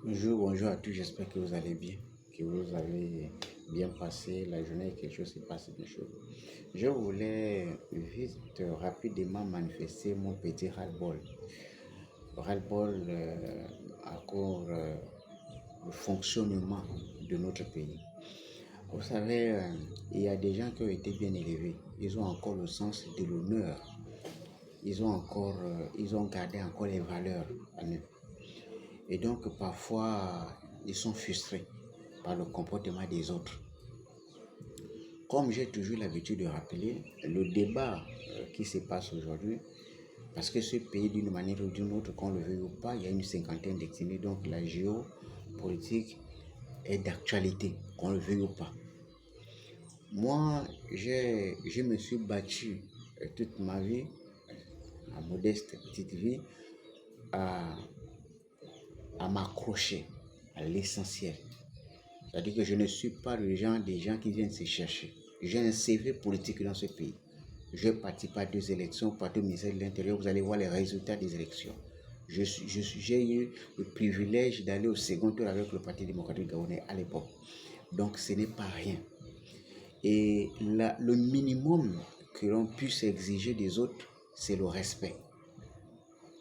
Bonjour à tous, j'espère que vous allez bien, que vous avez bien passé la journée et que quelque chose s'est passé bien chaud. Je voulais vite, rapidement manifester mon petit ras-le-bol. Ras-le-bol à cause du fonctionnement de notre pays. Vous savez, il y a des gens qui ont été bien élevés, ils ont encore le sens de l'honneur, ils ont gardé encore les valeurs en eux. Et donc, parfois, ils sont frustrés par le comportement des autres. Comme j'ai toujours l'habitude de rappeler, le débat qui se passe aujourd'hui, parce que ce pays, d'une manière ou d'une autre, qu'on le veuille ou pas, il y a une cinquantaine d'ethnies, donc la géopolitique est d'actualité, qu'on le veuille ou pas. Moi, je me suis battu toute ma vie, à modeste petite vie, à m'accrocher à l'essentiel. C'est-à-dire que je ne suis pas le genre des gens qui viennent se chercher. J'ai un CV politique dans ce pays. Je participe à 2 élections, parti au ministère de l'Intérieur, vous allez voir les résultats des élections. J'ai eu le privilège d'aller au second tour avec le Parti démocratique gabonais à l'époque. Donc ce n'est pas rien. Et le minimum que l'on puisse exiger des autres, c'est le respect.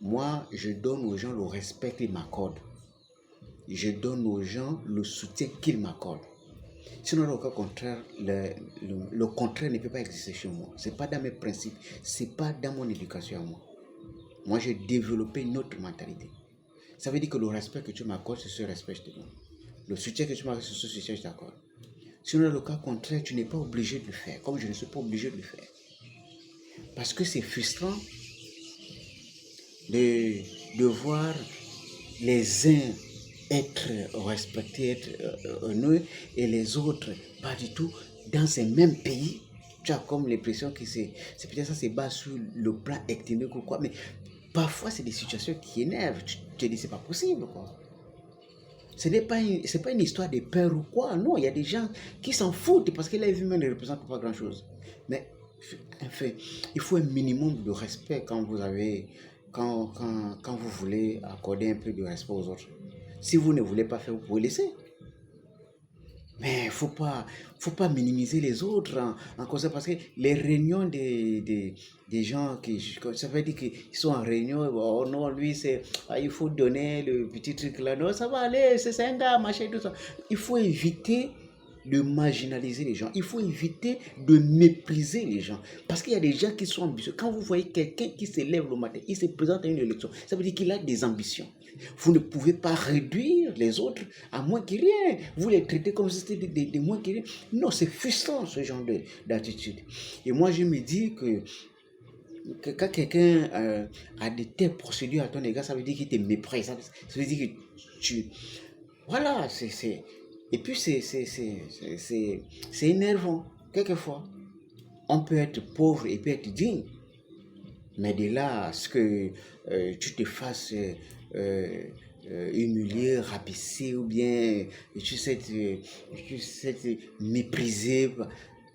Moi, je donne aux gens le respect qu'ils m'accordent. Je donne aux gens le soutien qu'ils m'accordent. Sinon, dans le cas contraire, le contraire ne peut pas exister chez moi. Ce n'est pas dans mes principes, ce n'est pas dans mon éducation à moi. Moi, j'ai développé une autre mentalité. Ça veut dire que le respect que tu m'accordes, c'est ce respect que je te donne. Le soutien que tu m'accordes, c'est ce soutien que je t'accorde. Sinon, dans le cas contraire, tu n'es pas obligé de le faire, comme je ne suis pas obligé de le faire. Parce que c'est frustrant de voir les uns être respectés, être heureux, et les autres pas du tout dans ces mêmes pays. Tu as comme l'impression que c'est peut-être ça se base sur le plan ethnique ou quoi, mais parfois c'est des situations qui énervent. Tu te dis c'est pas possible quoi. Ce n'est pas une histoire de peur ou quoi, non, il y a des gens qui s'en foutent parce que la vie humaine ne représente pas grand chose. Mais enfin, il faut un minimum de respect quand vous voulez accorder un peu de respect aux autres. Si vous ne voulez pas faire, vous pouvez laisser. Mais il ne faut pas minimiser les autres en cause parce que les réunions des gens, ça veut dire qu'ils sont en réunion, oh non, lui, il faut donner le petit truc là, non, ça va aller, c'est un gars, machin, tout ça. Il faut éviter de marginaliser les gens. Il faut éviter de mépriser les gens. Parce qu'il y a des gens qui sont ambitieux. Quand vous voyez quelqu'un qui se lève le matin, il se présente à une élection, ça veut dire qu'il a des ambitions. Vous ne pouvez pas réduire les autres à moins que rien. Vous les traitez comme si c'était des moins que rien. Non, c'est frustrant ce genre d'attitude. Et moi, je me dis que quand quelqu'un a de telles procédures à ton égard, ça veut dire qu'il te méprise. Ça veut dire que tu... Voilà, et puis c'est énervant, quelquefois. On peut être pauvre et peut être digne. Mais de là à ce que tu te fasses humilier, rabaisser ou bien tu sais te mépriser.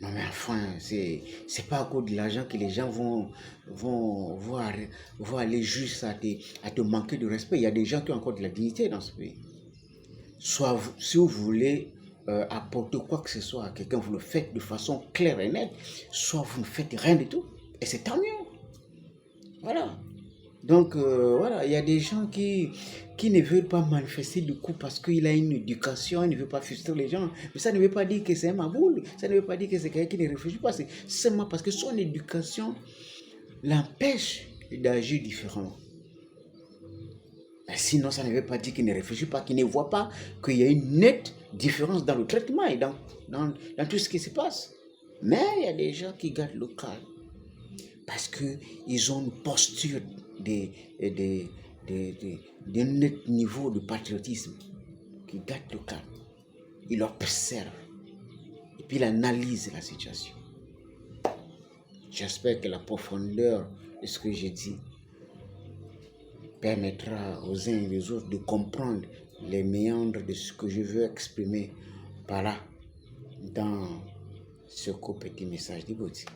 Non mais enfin, c'est pas à cause de l'argent que les gens vont aller juste à te manquer de respect. Il y a des gens qui ont encore de la dignité dans ce pays. Soit si vous voulez apporter quoi que ce soit à quelqu'un, vous le faites de façon claire et nette, soit vous ne faites rien du tout. Et c'est tant mieux. Voilà. Donc, voilà, il y a des gens qui ne veulent pas manifester du coup parce qu'il a une éducation, il ne veut pas frustrer les gens. Mais ça ne veut pas dire que c'est un maboule, ça ne veut pas dire que c'est quelqu'un qui ne réfléchit pas. C'est seulement parce que son éducation l'empêche d'agir différemment. Mais sinon, ça ne veut pas dire qu'il ne réfléchit pas, qu'il ne voit pas qu'il y a une nette différence dans le traitement et dans tout ce qui se passe. Mais il y a des gens qui gardent le calme parce qu'ils ont une posture d'un net niveau de patriotisme qui gardent le calme. Ils observent et puis ils analysent la situation. J'espère que la profondeur de ce que j'ai dit permettra aux uns et aux autres de comprendre les méandres de ce que je veux exprimer par là dans ce court petit message de Gauthier.